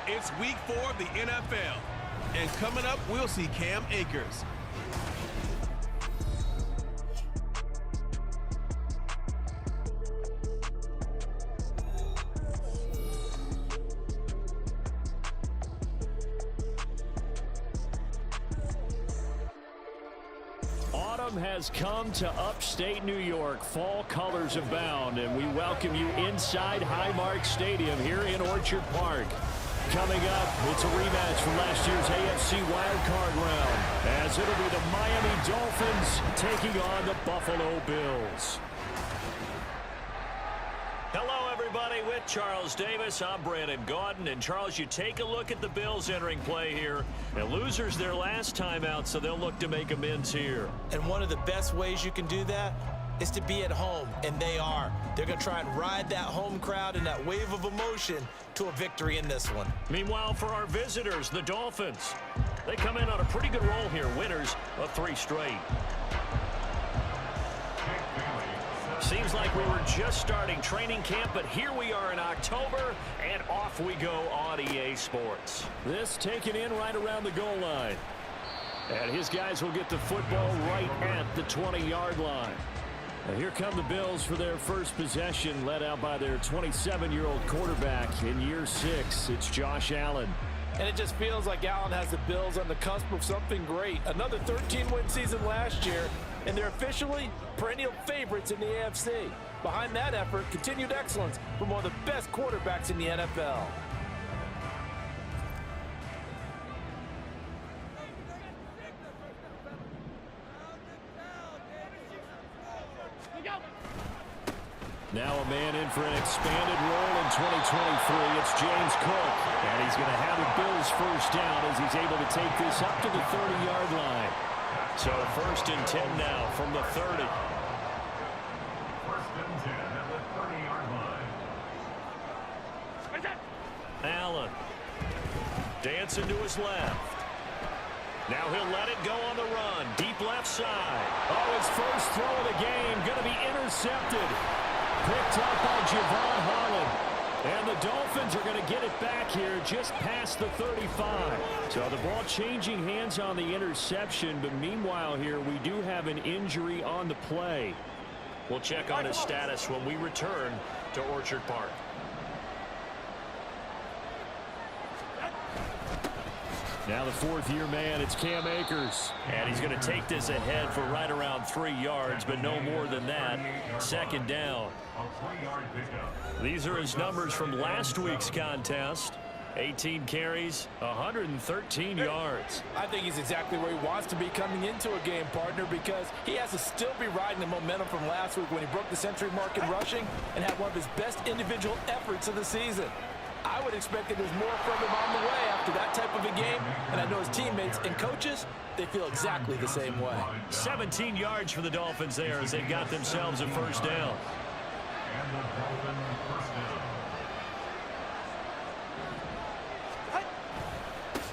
It's week 4 of the NFL. And coming up, we'll see Cam Akers. Autumn has come to upstate New York. Fall colors abound, and we welcome you inside Highmark Stadium here in Orchard Park. Coming up, it's a rematch from last year's AFC wildcard round, as it'll be the Miami Dolphins taking on the Buffalo Bills. Hello, everybody. With Charles Davis, I'm Brandon Gaudin. And, Charles, you take a look at the Bills entering play here. And losers their last time out, so they'll look to make amends here. And one of the best ways you can do that is to be at home, and they are. They're going to try and ride that home crowd and that wave of emotion to a victory in this one. Meanwhile, for our visitors, the Dolphins, they come in on a pretty good roll here, winners of 3 straight. Seems like we were just starting training camp, but here we are in October, and off we go on EA Sports. This taken in right around the goal line. And his guys will get the football right at the 20-yard line. Now here come the Bills for their first possession, led out by their 27-year-old quarterback in year 6. It's Josh Allen. And it just feels like Allen has the Bills on the cusp of something great. Another 13-win season last year, and they're officially perennial favorites in the AFC. Behind that effort, continued excellence from one of the best quarterbacks in the NFL. Now a man in for an expanded role in 2023. It's James Cook. And he's going to have the Bills first down as he's able to take this up to the 30-yard line. So first and 10 now from the 30. First and 10 at the 30-yard line. Allen. Dancing to his left. Now he'll let it go on the run. Deep left side. Oh, his first throw of the game going to be intercepted. Picked up by Javon Holland. And the Dolphins are going to get it back here just past the 35. So the ball changing hands on the interception, but meanwhile here we do have an injury on the play. We'll check on his status when we return to Orchard Park. Now the 4th-year man, it's Cam Akers. And he's going to take this ahead for right around 3 yards, but no more than that. Second down. These are his numbers from last week's contest. 18 carries, 113 yards. I think he's exactly where he wants to be coming into a game, partner, because he has to still be riding the momentum from last week when he broke the century mark in rushing and had one of his best individual efforts of the season. I would expect that there's more from him on the way after that type of a game, and I know his teammates and coaches, they feel exactly the same way. 17 yards for the Dolphins there as they got themselves a first down. And the Dolphins first down.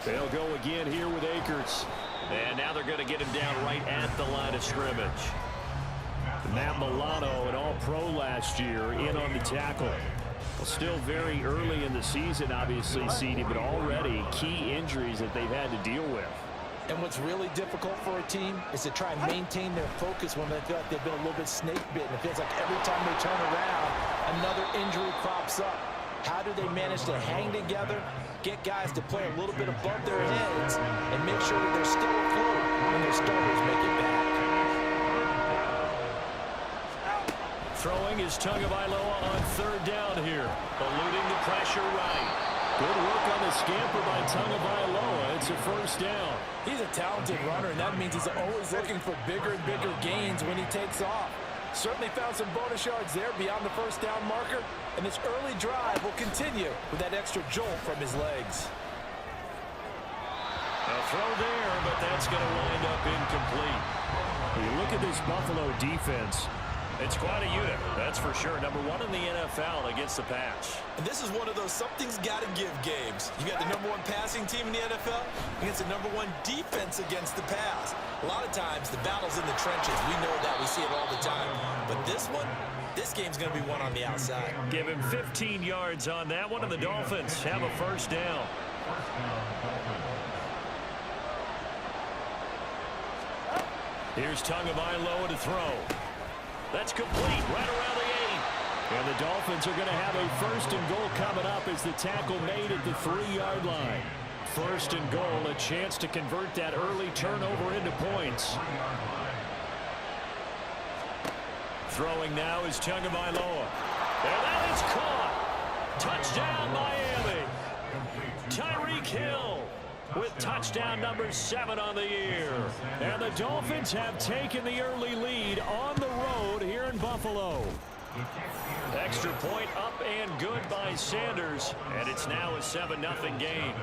They'll go again here with Akers. And now they're going to get him down right at the line of scrimmage. Matt Milano, an all-pro last year, in on the tackle. Well, still very early in the season, obviously, CD, but already key injuries that they've had to deal with. And what's really difficult for a team is to try and maintain their focus when they feel like they've been a little bit snake-bitten. It feels like every time they turn around, another injury crops up. How do they manage to hang together, get guys to play a little bit above their heads, and make sure that they're still afloat when their starters make it back? Throwing is Tagovailoa on 3rd down here. Eluding the pressure right. Good work on the scamper by Tagovailoa. It's a first down. He's a talented runner, and that means he's always looking for bigger and bigger gains when he takes off. Certainly found some bonus yards there beyond the first down marker, and this early drive will continue with that extra jolt from his legs. A throw there, but that's going to wind up incomplete. When you look at this Buffalo defense, it's quite a unit, that's for sure. Number 1 in the NFL against the pass. And this is one of those something's got to give games. You got the number 1 passing team in the NFL against the number 1 defense against the pass. A lot of times the battle's in the trenches. We know that. We see it all the time. But this one, This game's going to be won on the outside. Give him 15 yards on that one, and the Dolphins have a first down. Here's Tagovailoa to throw. That's complete right around the 8. And the Dolphins are going to have a first and goal coming up as the tackle made at the 3-yard line. First and goal, a chance to convert that early turnover into points. Throwing now is Tagovailoa. And that is caught. Touchdown, Miami. Tyreek Hill with touchdown number 7 on the year. And the Dolphins have taken the early lead on the road here in Buffalo. Extra point up and good by Sanders. And it's now a 7-0 game.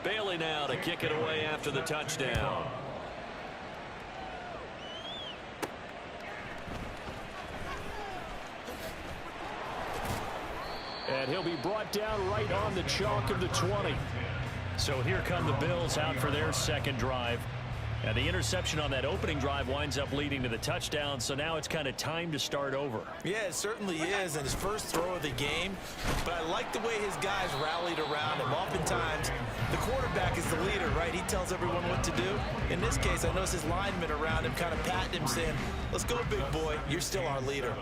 Bailey now to kick it away after the touchdown. And he'll be brought down right on the chalk of the 20. So here come the Bills out for their second drive. And the interception on that opening drive winds up leading to the touchdown. So now it's kind of time to start over. Yeah, it certainly is. And his first throw of the game. But I like the way his guys rallied around him. Oftentimes, the quarterback is the leader, right? He tells everyone what to do. In this case, I noticed his linemen around him kind of patting him, saying, let's go, big boy. You're still our leader.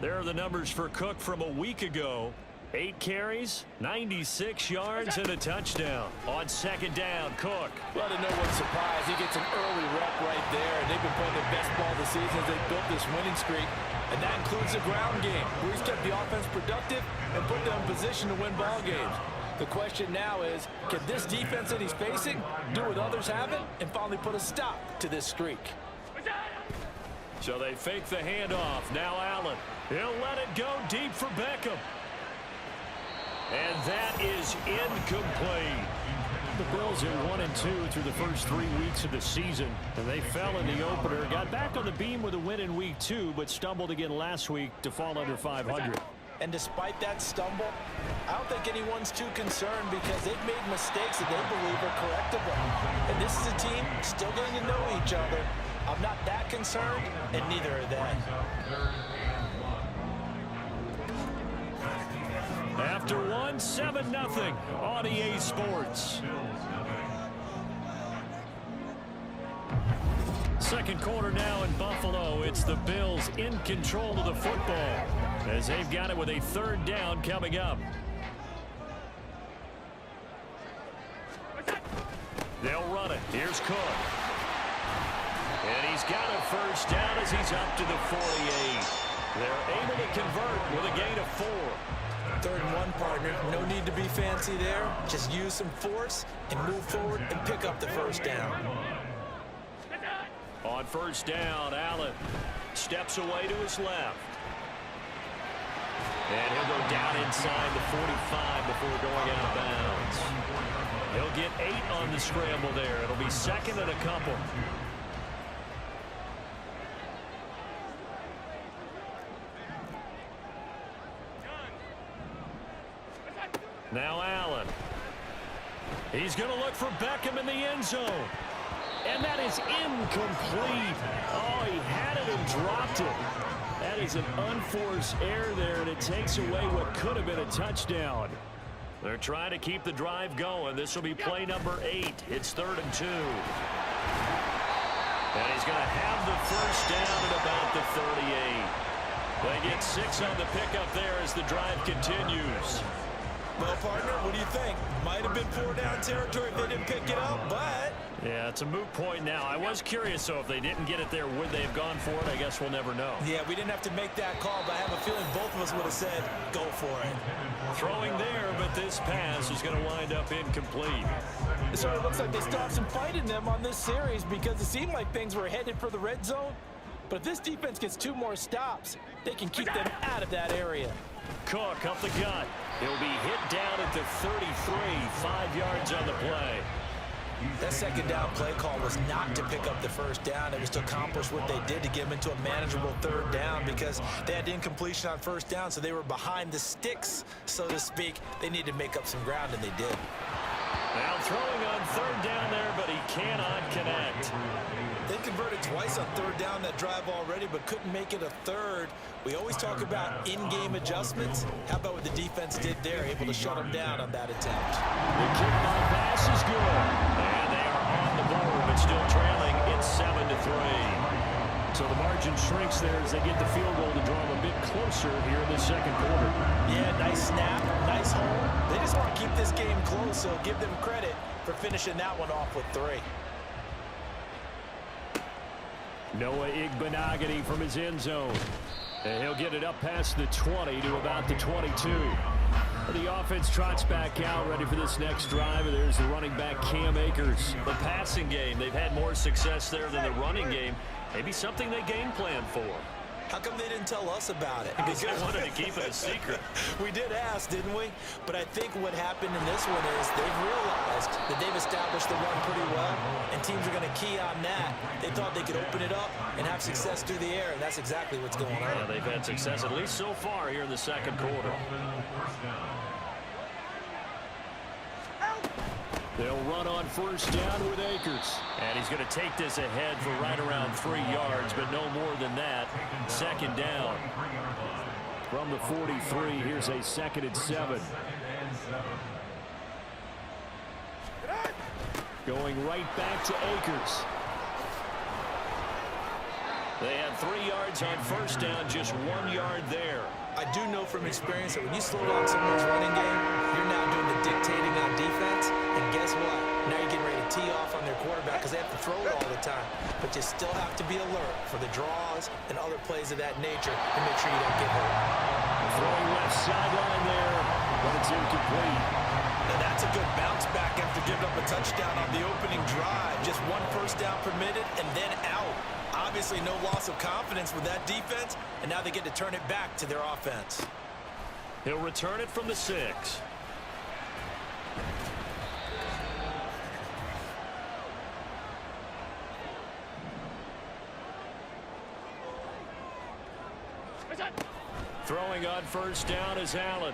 There are the numbers for Cook from a week ago. 8 carries, 96 yards, and a touchdown. On second down, Cook. Well, to no one's surprise, he gets an early rep right there, and they've been playing their best ball this season as they built this winning streak. And that includes the ground game, where he's kept the offense productive and put them in position to win ball games. The question now is, can this defense that he's facing do what others haven't and finally put a stop to this streak? So they fake the handoff. Now Allen. He'll let it go deep for Beckham. And that is incomplete. The Bills are 1-2 through the first 3 weeks of the season. And they fell in the opener. Got back on the beam with a win in week 2, but stumbled again last week to fall under 500. And despite that stumble, I don't think anyone's too concerned because they've made mistakes that they believe are correctable. And this is a team still getting to know each other. I'm not that concerned, and neither are they. After one, 7-0 on EA Sports. Second quarter now in Buffalo. It's the Bills in control of the football as they've got it with a third down coming up. They'll run it. Here's Cook. And he's got a first down as he's up to the 48. They're able to convert with a gain of 4. 3rd and 1, partner. No need to be fancy there. Just use some force and move forward and pick up the first down. On first down, Allen steps away to his left. And he'll go down inside the 45 before going out of bounds. He'll get 8 on the scramble there. It'll be second and a couple. Now Allen. He's going to look for Beckham in the end zone. And that is incomplete. Oh, he had it and dropped it. That is an unforced error there, and it takes away what could have been a touchdown. They're trying to keep the drive going. This will be play number 8. It's 3rd and 2. And he's going to have the first down at about the 38. They get 6 on the pickup there as the drive continues. Well, partner, what do you think? Might have been 4-down territory if they didn't pick it up, but... Yeah, it's a moot point now. I was curious, so if they didn't get it there, would they have gone for it? I guess we'll never know. Yeah, we didn't have to make that call, but I have a feeling both of us would have said, go for it. Throwing there, but this pass is going to wind up incomplete. It sort of looks like they still have some fight in them on this series because it seemed like things were headed for the red zone. But if this defense gets 2 more stops, they can keep them out of that area. Cook up the gut. He'll be hit down at the 33, 5 yards on the play. That second down play call was not to pick up the first down. It was to accomplish what they did to get them into a manageable 3rd down because they had incompletion on first down, so they were behind the sticks, so to speak. They needed to make up some ground, and they did. Now throwing on third down there, but he cannot connect. They converted twice on third down that drive already, but couldn't make it a third. We always talk about in-game adjustments. How about what the defense did there, able to shut them down on that attempt? The kickoff pass is good. And they are on the board, but still trailing. It's 7-3. So the margin shrinks there as they get the field goal to draw them a bit closer here in the second quarter. Yeah, nice snap, nice hold. They just want to keep this game close, so give them credit for finishing that one off with 3. Noah Igbenogany from his end zone. And he'll get it up past the 20 to about the 22. The offense trots back out, ready for this next drive. And there's the running back, Cam Akers. The passing game, they've had more success there than the running game. Maybe something they game plan for. How come they didn't tell us about it? Because they wanted to keep it a secret. We did ask, didn't we? But I think what happened in this one is they've realized that they've established the run pretty well, and teams are going to key on that. They thought they could open it up and have success through the air, and that's exactly what's going on. Yeah, they've had success, at least so far, here in the second quarter. They'll run on first down with Akers. And he's going to take this ahead for right around 3 yards, but no more than that. Second down. From the 43, here's a 2nd and 7. Going right back to Akers. They had 3 yards on first down, just 1 yard there. I do know from experience that when you slow down someone's running game, you're now doing the dictating on defense. And guess what? Now you're getting ready to tee off on their quarterback because they have to throw it all the time. But you still have to be alert for the draws and other plays of that nature to make sure you don't get hurt. Throwing left sideline there, but it's incomplete. Now that's a good bounce back after giving up a touchdown on the opening drive. Just 1 first down permitted and then out. Obviously no loss of confidence with that defense, and now they get to turn it back to their offense. He'll return it from the 6. Throwing on first down is Allen.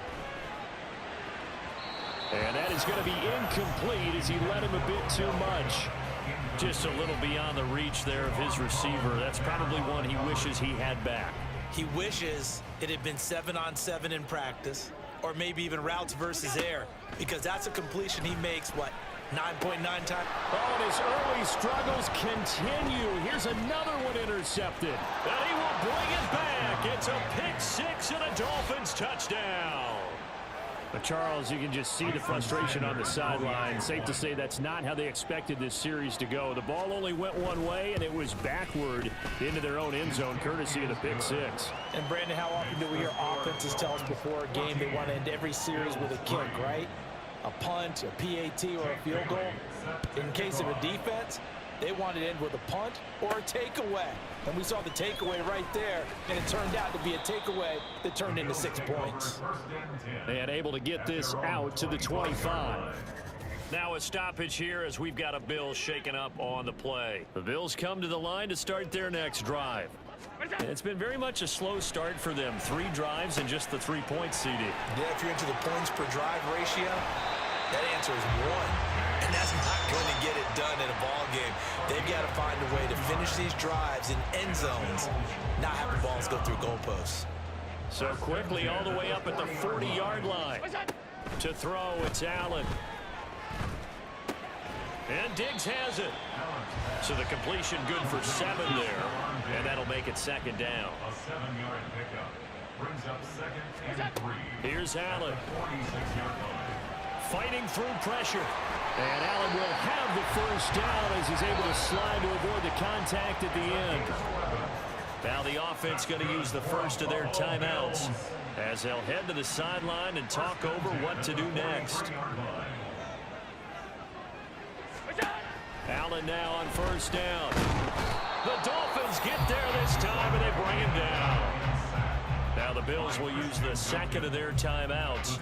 And that is going to be incomplete as he led him a bit too much. Just a little beyond the reach there of his receiver. That's probably one he wishes he had back. He wishes it had been 7-on-7 in practice, or maybe even routes versus air, because that's a completion he makes, what, 9.9 times? Oh, and his early struggles continue. Here's another one intercepted. And he will bring it back. It's a pick 6 and a Dolphins touchdown. But Charles, you can just see the frustration on the sideline. Safe to say that's not how they expected this series to go. The ball only went one way, and it was backward into their own end zone, courtesy of the pick 6. And Brandon, how often do we hear offenses tell us before a game they want to end every series with a kick, right? A punt, a PAT, or a field goal. In case of a defense, they wanted to end with a punt or a takeaway. And we saw the takeaway right there, and it turned out to be a takeaway that turned into 6 points. And able to get this out to the 25. Now a stoppage here as we've got a Bills shaken up on the play. The Bills come to the line to start their next drive. And it's been very much a slow start for them. 3 drives and just the 3 points, CD. Yeah, if you're into the points per drive ratio, that answer is 1. And that's not going to get it done in a ball game. They've got to find a way to finish these drives in end zones, not have the balls go through goalposts. So quickly all the way up at the 40-yard line. To throw, it's Allen. And Diggs has it. So the completion good for 7 there. And that'll make it second down. A 7-yard pickup brings up 2nd and 3. Here's Allen. 46-yard line. Fighting through pressure. And Allen will have the first down as he's able to slide to avoid the contact at the end. Now the offense going to use the first of their timeouts as they'll head to the sideline and talk over what to do next. Allen now on first down. The Dolphins get there this time, and they bring him down. Now the Bills will use the second of their timeouts.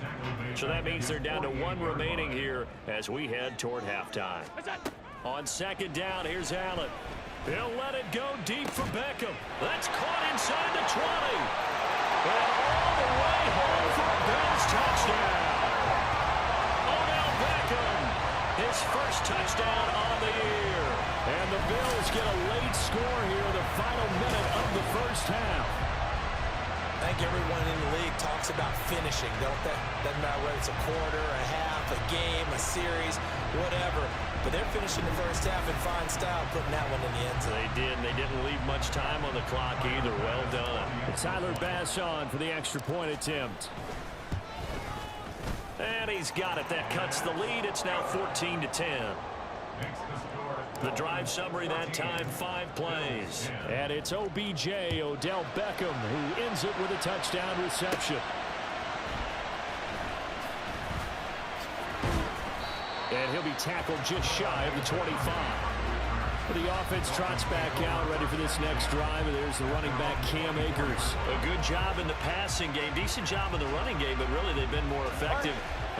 So that means they're down to 1 remaining here as we head toward halftime. On second down, here's Allen. He'll let it go deep for Beckham. That's caught inside the 20. And all the way home for a Bills touchdown. Odell Beckham. And the Bills get a late score here in the final minute of the first half. I think everyone in the league talks about finishing, don't they? Doesn't matter whether it's a quarter, a half, a game, a series, whatever. But they're finishing the first half in fine style, putting that one in the end zone. They did, and they didn't leave much time on the clock either. Well done. Tyler Bass on for the extra point attempt. And he's got it. That cuts the lead. It's now 14-10. The drive summary that time, 5 plays. And it's OBJ, Odell Beckham, who ends it with a touchdown reception. And he'll be tackled just shy of the 25. The offense trots back out, ready for this next drive. And there's the running back, Cam Akers. A good job in the passing game, decent job in the running game, but really they've been more effective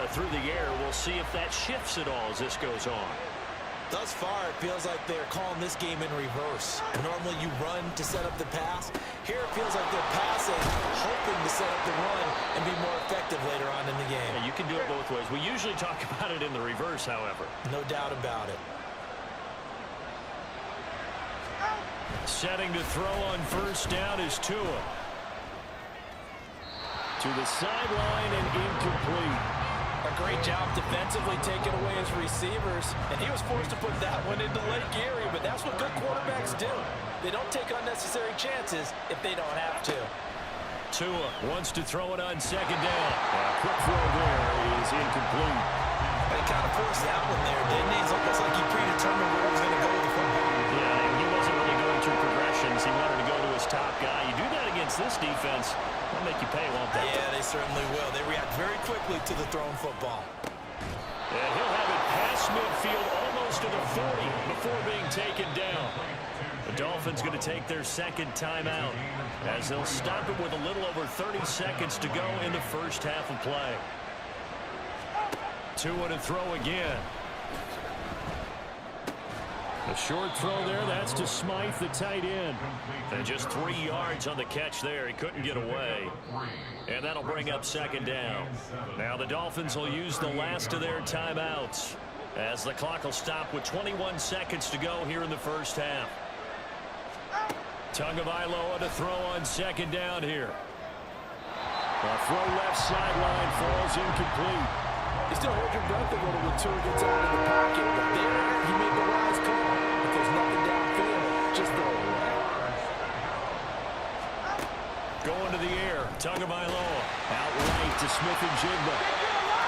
through the air. We'll see if that shifts at all as this goes on. Thus far, it feels like they're calling this game in reverse. Normally you run to set up the pass. Here it feels like they're passing, hoping to set up the run and be more effective later on in the game. Yeah, you can do it both ways. We usually talk about it in the reverse, however. No doubt about it. Setting to throw on first down is Tua. To the sideline and incomplete. A great job defensively taking away his receivers, and he was forced to put that one into Lake Erie, but that's what good quarterbacks do. They don't take unnecessary chances if they don't have to. Tua wants to throw it on second down. A quick throw there is incomplete. They kind of forced that one there, didn't he? It's almost like he predetermined where he was going to go with the football. Yeah, he wasn't really going through progressions. He wanted to go to his top guy. You do that against this defense, they'll make you pay, won't they? Yeah, they certainly will. They react very quickly to the thrown football. And he'll have it past midfield almost to the 40 before being taken down. The Dolphins going to take their second timeout as they'll stop it with a little over 30 seconds to go in the first half of play. Tua to throw again. A short throw there. That's to Smythe, the tight end. And just 3 yards on the catch there. He couldn't get away. And that'll bring up second down. Now the Dolphins will use the last of their timeouts as the clock will stop with 21 seconds to go here in the first half. Tagovailoa to throw on second down here. A throw left sideline falls incomplete. You still hold your breath a little when Tua gets out of the pocket, but there he made the wise call. If there's nothing downfield, just throw it away. Going to the air, Tagovailoa out right to Smith-Njigba.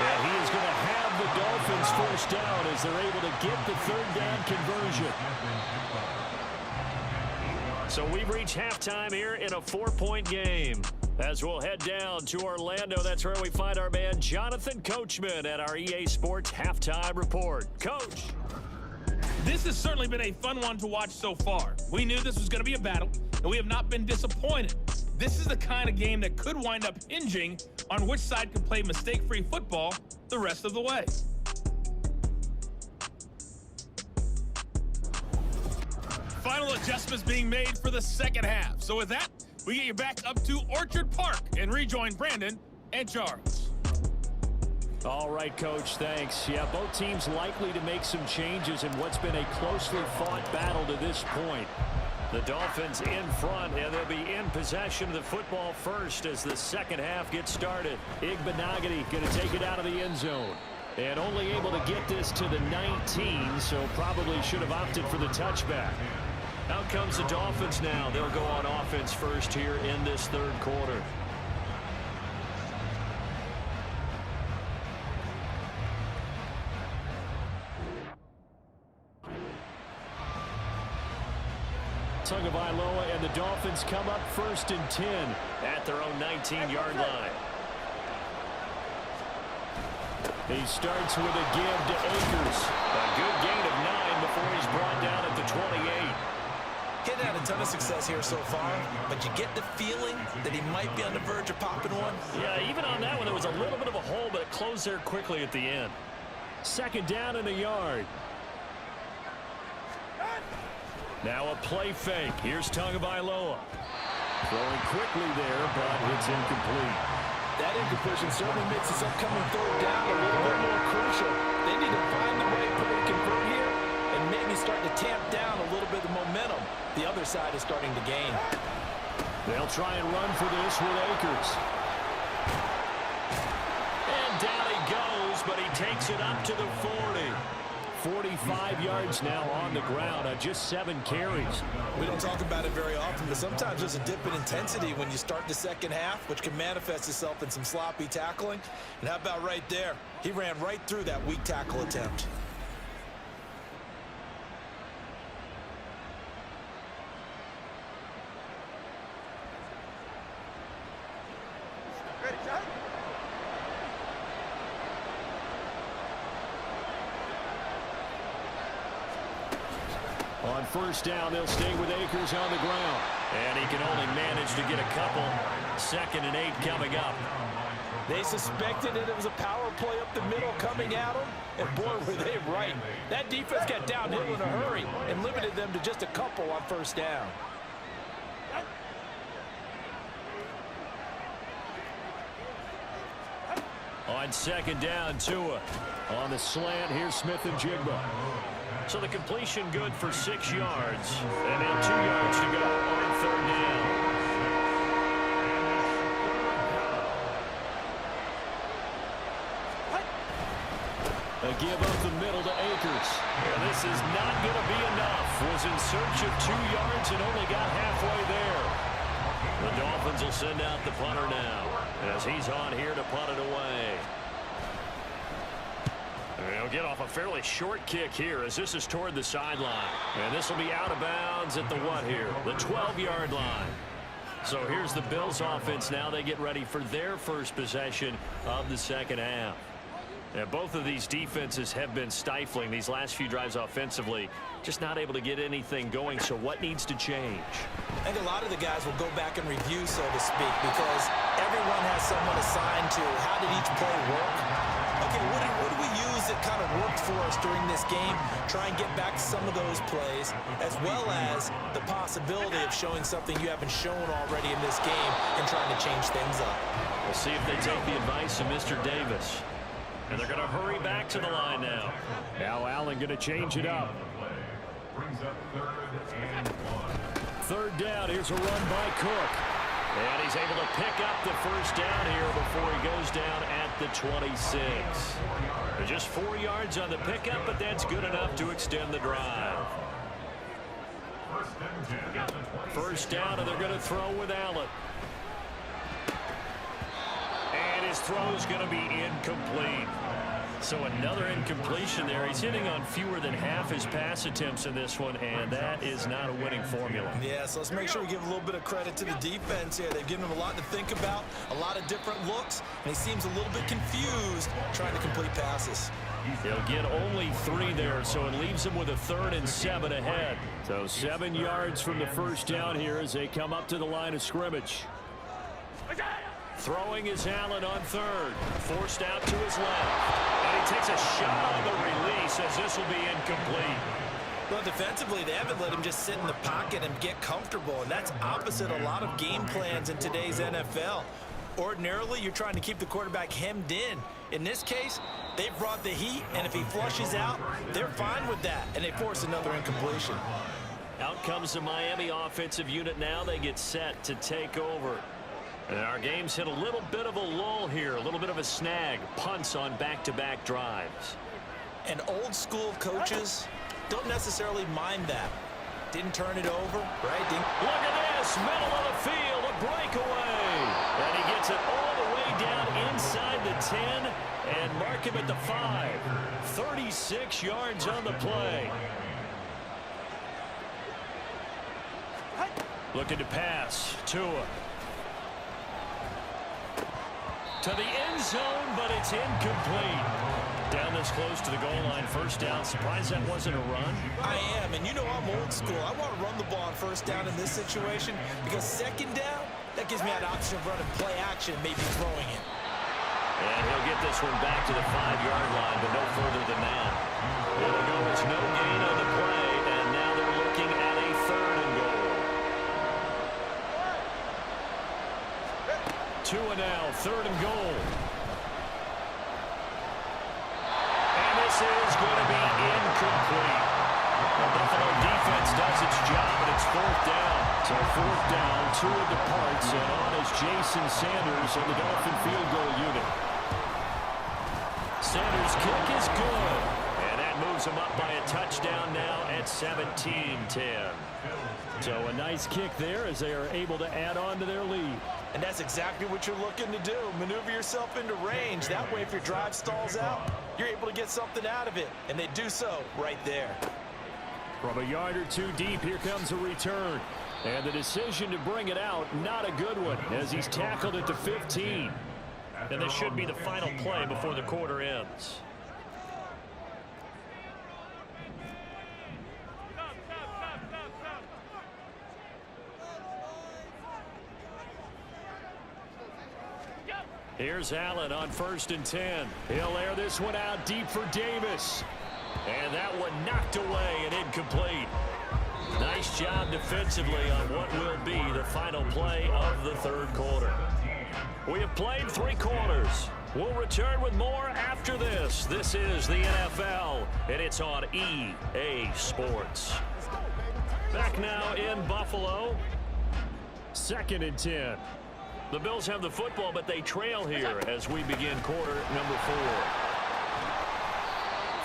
And he is going to have the Dolphins first down as they're able to get the third down conversion. So we've reached halftime here in a 4-point game. As we'll head down to Orlando, that's where we find our man Jonathan Coachman at our EA Sports Halftime Report. Coach. This has certainly been a fun one to watch so far. We knew this was going to be a battle, and we have not been disappointed. This is the kind of game that could wind up hinging on which side can play mistake-free football the rest of the way. Final adjustments being made for the second half. So with that, we get you back up to Orchard Park and rejoin Brandon and Charles. All right, Coach, thanks. Yeah, both teams likely to make some changes in what's been a closely fought battle to this point. The Dolphins in front, and they'll be in possession of the football first as the second half gets started. Igbenogany going to take it out of the end zone. And only able to get this to the 19, so probably should have opted for the touchback. Out comes the Dolphins now. They'll go on offense first here in this third quarter. Tagovailoa and the Dolphins come up 1st and 10 at their own 19-yard line. He starts with a give to Akers. A good gain of 9 before he's brought down at the 28. Hitting had a ton of success here so far, but you get the feeling that he might be on the verge of popping one. Yeah, even on that one, there was a little bit of a hole, but it closed there quickly at the end. Second down in the yard. Now a play fake. Here's Tagovailoa. Throwing quickly there, but it's incomplete. That incompletion certainly makes this upcoming third down a little bit more crucial. They need to find the right play to convert here, and maybe starting to tamp down a little bit of momentum the other side is starting to gain. They'll try and run for this with Akers. And down he goes, but he takes it up to the 40. 45 yards now on the ground on just 7 carries. We don't talk about it very often, but sometimes there's a dip in intensity when you start the second half, which can manifest itself in some sloppy tackling. And how about right there? He ran right through that weak tackle attempt. On first down, they'll stay with Akers on the ground. And he can only manage to get a couple. 2nd and 8 coming up. They suspected that it was a power play up the middle coming at them, and boy, were they right. That defense got downhill in a hurry and limited them to just a couple on first down. On 2nd down, Tua. On the slant, here's Smith and Jigba. So the completion good for 6 yards. And now 2 yards to go on 3rd down. A give up the middle to Akers. And this is not going to be enough. Was in search of 2 yards and only got halfway there. The Dolphins will send out the punter now as he's on here to punt it away. They'll get off a fairly short kick here as this is toward the sideline. And this will be out of bounds at the what here? The 12-yard line. So here's the Bills offense now. They get ready for their first possession of the second half. And both of these defenses have been stifling these last few drives offensively. Just not able to get anything going. So what needs to change? I think a lot of the guys will go back and review, so to speak, because everyone has someone assigned to how did each play work. Okay, what do we use that kind of worked for us during this game? Try and get back to some of those plays, as well as the possibility of showing something you haven't shown already in this game and trying to change things up. We'll see if they take the advice of Mr. Davis. And they're going to hurry back to the line now. Now Allen going to change it up. Brings up 3rd and 1. 3rd down. Here's a run by Cook. And he's able to pick up the first down here before he goes down at the 26. Just 4 yards on the pickup, but that's good enough to extend the drive. 1st down, and they're going to throw with Allen. And his throw is going to be incomplete. So another incompletion there. He's hitting on fewer than half his pass attempts in this one, and that is not a winning formula. Yeah, so let's make sure we give a little bit of credit to the defense here. They've given him a lot to think about, a lot of different looks, and he seems a little bit confused trying to complete passes. He'll get only 3 there, so it leaves him with a 3rd and 7 ahead. So 7 yards from the first down here as they come up to the line of scrimmage. Throwing is Allen on 3rd. Forced out to his left. And he takes a shot on the release as this will be incomplete. Well, defensively, they haven't let him just sit in the pocket and get comfortable, and that's opposite a lot of game plans in today's NFL. Ordinarily, you're trying to keep the quarterback hemmed in. In this case, they've brought the heat, and if he flushes out, they're fine with that, and they force another incompletion. Out comes the Miami offensive unit now. They get set to take over. And our game's hit a little bit of a lull here, a little bit of a snag. Punts on back-to-back drives. And old-school coaches don't necessarily mind that. Didn't turn it over, right? Look at this, middle of the field, a breakaway. And he gets it all the way down inside the 10 and mark him at the 5. 36 yards on the play. Looking to pass. Tua. To the end zone, but it's incomplete. Down this close to the goal line, first down. Surprised that wasn't a run? I am, and you know I'm old school. I want to run the ball on first down in this situation because second down, that gives me an option of running play action, maybe throwing it. And he'll get this one back to the 5-yard line, but no further than that. It'll go as no gain on the play, and now they're looking at a 3rd and goal. Tua now, 3rd and goal. And this is going to be incomplete. fourth down. So fourth down, 2 of the parts, and on is Jason Sanders on the Dolphin field goal unit. Sanders' kick is good. And that moves him up by a touchdown now at 17-10. So a nice kick there as they are able to add on to their lead. And that's exactly what you're looking to do. Maneuver yourself into range. That way, if your drive stalls out, you're able to get something out of it. And they do so right there. From a yard or 2 deep, here comes a return. And the decision to bring it out, not a good one, as he's tackled at the 15. And this should be the final play before the quarter ends. Here's Allen on 1st and 10. He'll air this one out deep for Davis. And that one knocked away and incomplete. Nice job defensively on what will be the final play of the 3rd quarter. We have played 3 quarters. We'll return with more after this. This is the NFL, and it's on EA Sports. Back now in Buffalo. 2nd and 10. The Bills have the football, but they trail here as we begin quarter number 4.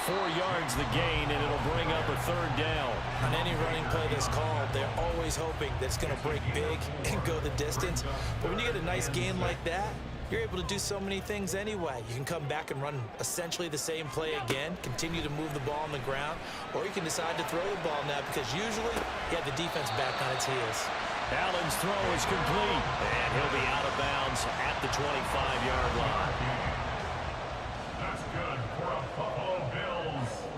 4 yards the gain, and it'll bring up a 3rd down. On any running play that's called, they're always hoping that it's going to break big and go the distance. But when you get a nice gain like that, you're able to do so many things anyway. You can come back and run essentially the same play again, continue to move the ball on the ground, or you can decide to throw the ball now because usually you have the defense back on its heels. Allen's throw is complete, and he'll be out of bounds at the 25-yard line. That's good for a Buffalo Bills.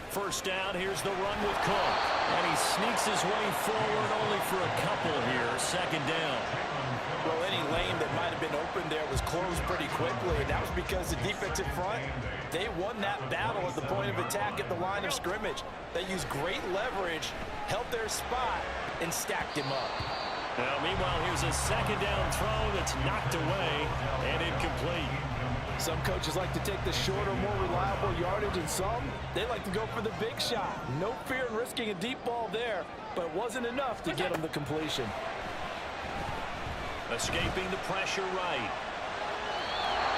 First down, here's the run with Cook. And he sneaks his way forward only for a couple here. 2nd down. Well, any lane that might have been open there was closed pretty quickly, and that was because the defensive front, they won that battle at the point of attack at the line of scrimmage. They used great leverage, held their spot, and stacked him up. Now, meanwhile, here's a 2nd down throw that's knocked away and incomplete. Some coaches like to take the shorter, more reliable yardage, and some, they like to go for the big shot. No fear in risking a deep ball there, but it wasn't enough to get them the completion. Escaping the pressure right.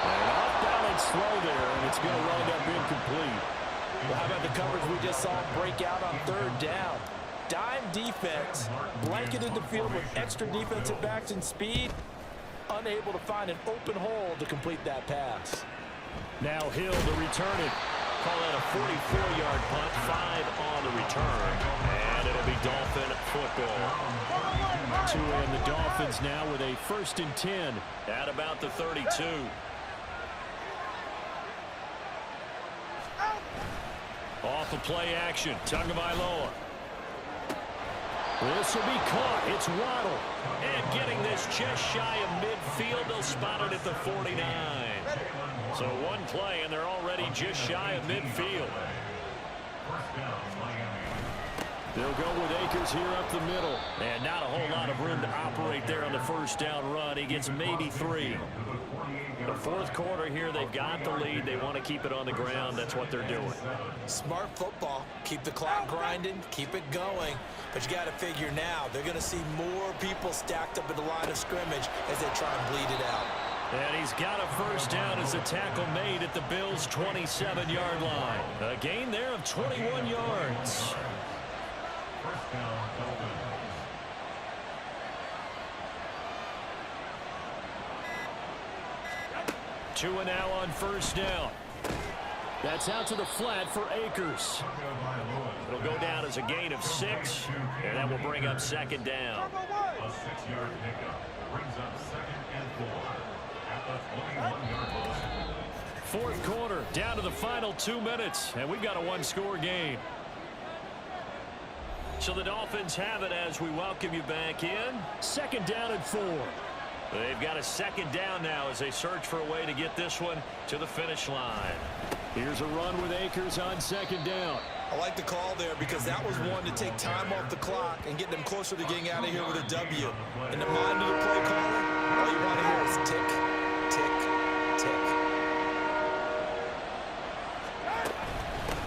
An off-balance throw there, and it's going to wind up incomplete. Well, how about the coverage we just saw break out on 3rd down? Dime defense, blanketed the field with extra defensive backs and speed, unable to find an open hole to complete that pass. Now Hill to return it. Call that a 44-yard punt, 5 on the return, and it'll be Dolphin football. To end the Dolphins now with a 1st and 10 at about the 32. Off of play action, Tagovailoa. This will be caught. It's Waddle. And getting this just shy of midfield. They'll spot it at the 49. So one play, and they're already just shy of midfield. They'll go with Akers here up the middle. And not a whole lot of room to operate there on the 1st down run. He gets maybe 3. The 4th quarter here, they've got the lead. They want to keep it on the ground. That's what they're doing. Smart football. Keep the clock grinding. Keep it going. But you got to figure now, they're going to see more people stacked up at the line of scrimmage as they try and bleed it out. And he's got a 1st down as the tackle made at the Bills' 27-yard line. A gain there of 21 yards. First down, Dolphins. 2 and now on 1st down. That's out to the flat for Akers. It'll go down as a gain of 6, and that will bring up 2nd down. A 6-yard pickup brings up 2nd and 4 at the 21-yard line. 4th quarter, down to the final 2 minutes, and we've got a 1-score game. So the Dolphins have it as we welcome you back in. 2nd down and 4. They've got a 2nd down now as they search for a way to get this one to the finish line. Here's a run with Akers on 2nd down. I like the call there because that was one to take time off the clock and get them closer to getting out of here with a W. In the mind of the play caller, all you want to hear is tick, tick, tick.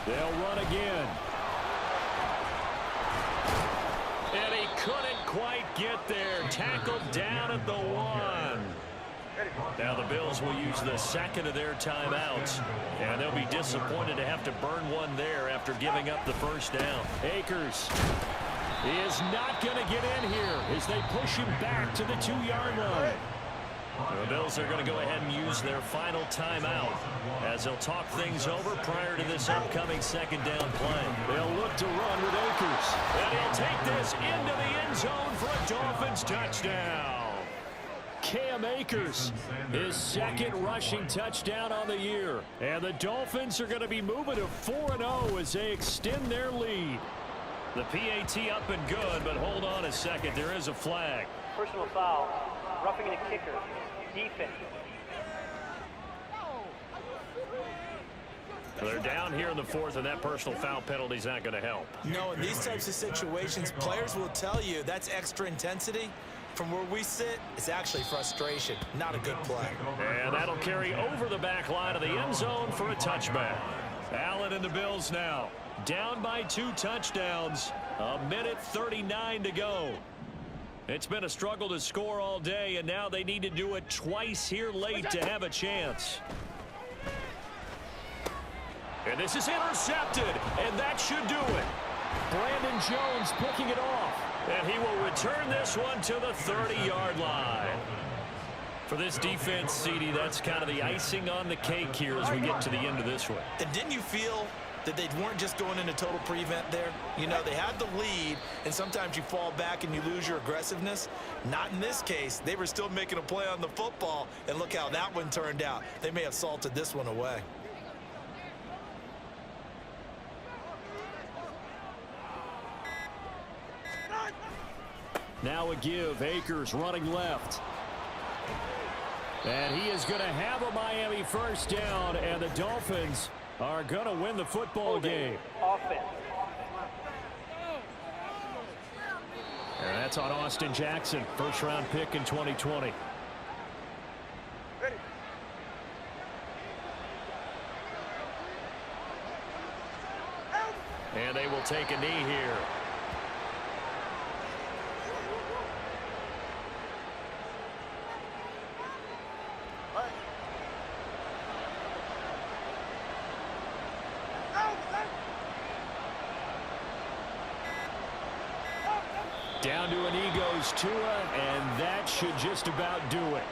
They'll run again. Now the Bills will use the second of their timeouts, and they'll be disappointed to have to burn one there after giving up the first down. Akers is not going to get in here as they push him back to the 2-yard line. The Bills are going to go ahead and use their final timeout as they'll talk things over prior to this upcoming second down play. They'll look to run with Akers, and he'll take this into the end zone for a Dolphins touchdown. Cam Akers, his second rushing touchdown on the year. And the Dolphins are going to be moving to 4-0 as they extend their lead. The PAT up and good, but hold on a second. There is a flag. Personal foul, roughing the kicker, defense. They're down here in the fourth, and that personal foul penalty is not going to help. No, in these types of situations, players will tell you that's extra intensity. From where we sit, it's actually frustration, not a good play. And that'll carry over the back line of the end zone for a touchback. Allen and the Bills now down by 2 touchdowns. 1:39 to go. It's been a struggle to score all day, and now they need to do it twice here late to have a chance. And this is intercepted, and that should do it. Brandon Jones picking it off. And he will return this one to the 30-yard line. For this defense, CD, that's kind of the icing on the cake here as we get to the end of this one. And didn't you feel that they weren't just going into total prevent there? You know, they had the lead, and sometimes you fall back and you lose your aggressiveness. Not in this case. They were still making a play on the football, and look how that one turned out. They may have salted this one away. Now a give. Akers running left. And he is going to have a Miami first down, and the Dolphins are going to win the football game. Offense. And that's on Austin Jackson, first-round pick in 2020. And they will take a knee here. Down to a knee goes Tua, and that should just about do it.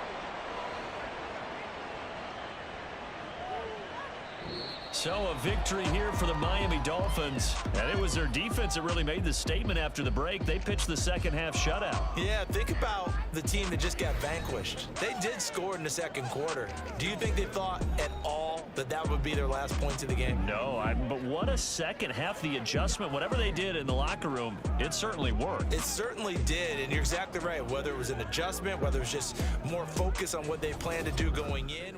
So a victory here for the Miami Dolphins. And it was their defense that really made the statement after the break. They pitched the second half shutout. Yeah, think about the team that just got vanquished. They did score in the second quarter. Do you think they thought at all that that would be their last points of the game? No, but what a second half. The adjustment, whatever they did in the locker room, it certainly worked. It certainly did, and you're exactly right. Whether it was an adjustment, whether it was just more focus on what they planned to do going in.